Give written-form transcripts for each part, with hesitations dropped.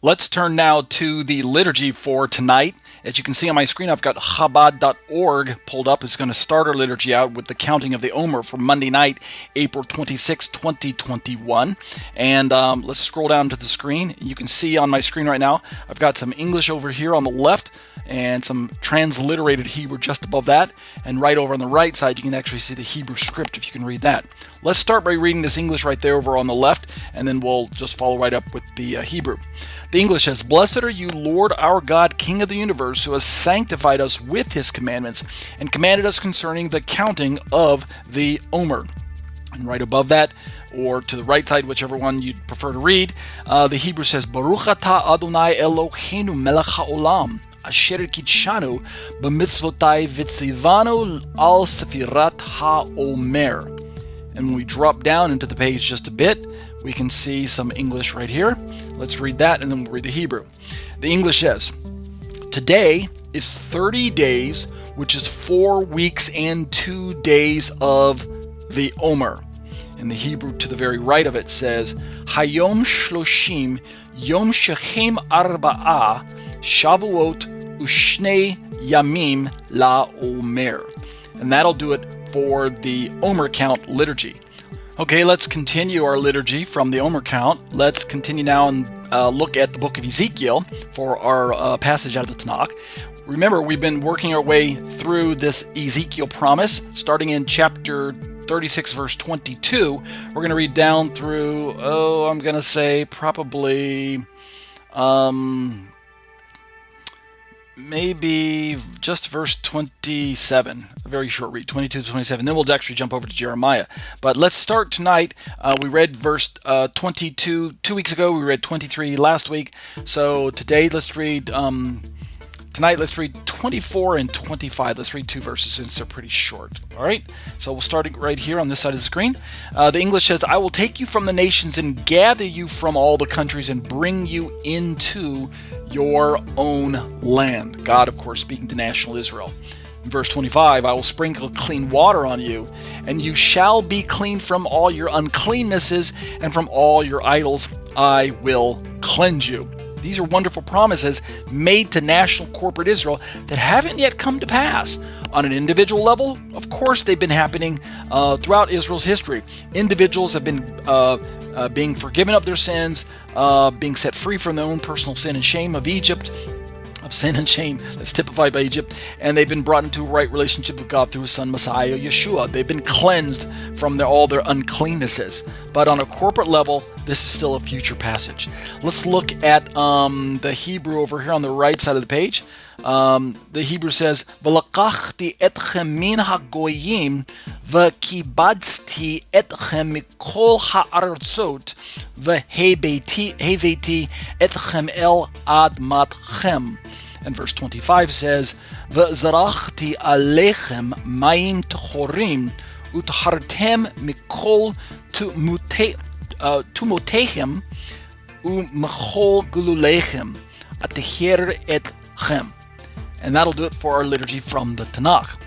Let's turn now to the liturgy for tonight. As you can see on my screen, I've got Chabad.org pulled up. It's going to start our liturgy out with the counting of the Omer for Monday night, April 26, 2021. And let's scroll down to the screen. You can see on my screen right now, I've got some English over here on the left and some transliterated Hebrew just above that. And right over on the right side, you can actually see the Hebrew script if you can read that. Let's start by reading this English right there over on the left, and then we'll just follow right up with the Hebrew. The English says, "Blessed are you, Lord our God, King of the universe, who has sanctified us with his commandments and commanded us concerning the counting of the Omer." And right above that, or to the right side, whichever one you'd prefer to read, the Hebrew says, "Baruch atah Adonai Eloheinu melech haolam, asher kitshanu b'mitzvotai v'tzivanu al sefirat ha'omer." And when we drop down into the page just a bit, we can see some English right here. Let's read that, and then we'll read the Hebrew. The English says, "Today is 30 days, which is 4 weeks and 2 days of the Omer." And the Hebrew to the very right of it says, "Hayom shloshim yom shechem arba'ah shavuot u'shnei yamim la Omer." And that'll do it for the Omer count liturgy. Okay, let's continue our liturgy from the Omer count. Let's continue now and look at the book of Ezekiel for our passage out of the Tanakh. Remember, we've been working our way through this Ezekiel promise, starting in chapter 36, verse 22. We're going to read down through, I'm going to say probably maybe just verse 27, a very short read, 22 to 27. Then we'll actually jump over to Jeremiah. But let's start tonight. We read verse 22 2 weeks ago. We read 23 last week. So today, let's read, tonight, let's read 24 and 25. Let's read 2 verses since they're pretty short. All right. So we'll start right here on this side of the screen. The English says, "I will take you from the nations and gather you from all the countries and bring you into your own land." God, of course, speaking to national Israel. In verse 25, "I will sprinkle clean water on you, and you shall be clean from all your uncleannesses, and from all your idols I will cleanse you." These are wonderful promises made to national corporate Israel that haven't yet come to pass. On an individual level, of course, they've been happening throughout Israel's history. Individuals have been being forgiven of their sins, being set free from their own personal sin and shame of Egypt, of sin and shame that's typified by Egypt, and they've been brought into a right relationship with God through his son Messiah, Yeshua. They've been cleansed from all their uncleannesses. But on a corporate level, this is still a future passage. Let's look at the Hebrew over here on the right side of the page. The Hebrew says, "V'lakachti etchem min hagoyim v'kibatzti etchem mikol ha'artzot v'heveti etchem el admatchem." And verse 25 says, "V'zarachti alechem mayim t'chorim uthartem mikol tumotechem u'mechol gululechem atecher etchem." And that'll do it for our liturgy from the Tanakh.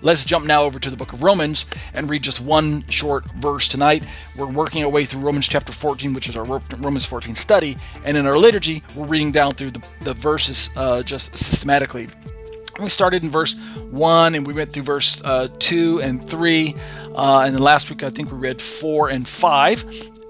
Let's jump now over to the book of Romans and read just one short verse tonight. We're working our way through Romans chapter 14, which is our Romans 14 study. And in our liturgy, we're reading down through the verses just systematically. We started in verse 1 and we went through verse 2 and 3. And then last week, I think we read 4 and 5.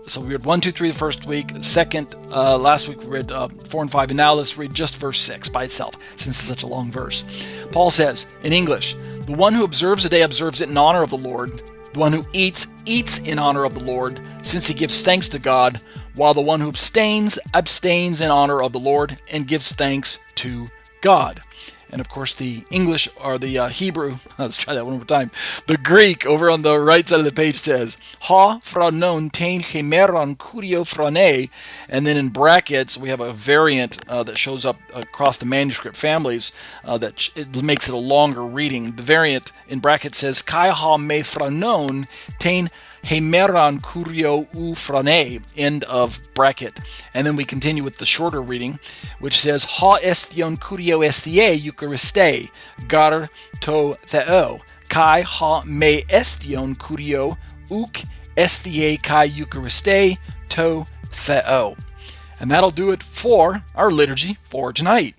So we read 1, 2, 3 the first week. Second, last week we read 4 and 5. And now let's read just verse 6 by itself, since it's such a long verse. Paul says in English, "The one who observes a day observes it in honor of the Lord. The one who eats, eats in honor of the Lord, since he gives thanks to God, while the one who abstains, abstains in honor of the Lord and gives thanks to God." And of course, the English, or the Hebrew, let's try that one more time. The Greek over on the right side of the page says, "Ha phronon tein chimeron kurio phrone." And then in brackets, we have a variant that shows up across the manuscript families it makes it a longer reading. The variant in brackets says, "Kai ha me phronon tein Hemeron kurio u frane," end of bracket. And then we continue with the shorter reading, which says, "Ha estion kurio estie euchariste, gar to theo, kai ha me estion kurio uk estie kai euchariste to theo." And that'll do it for our liturgy for tonight.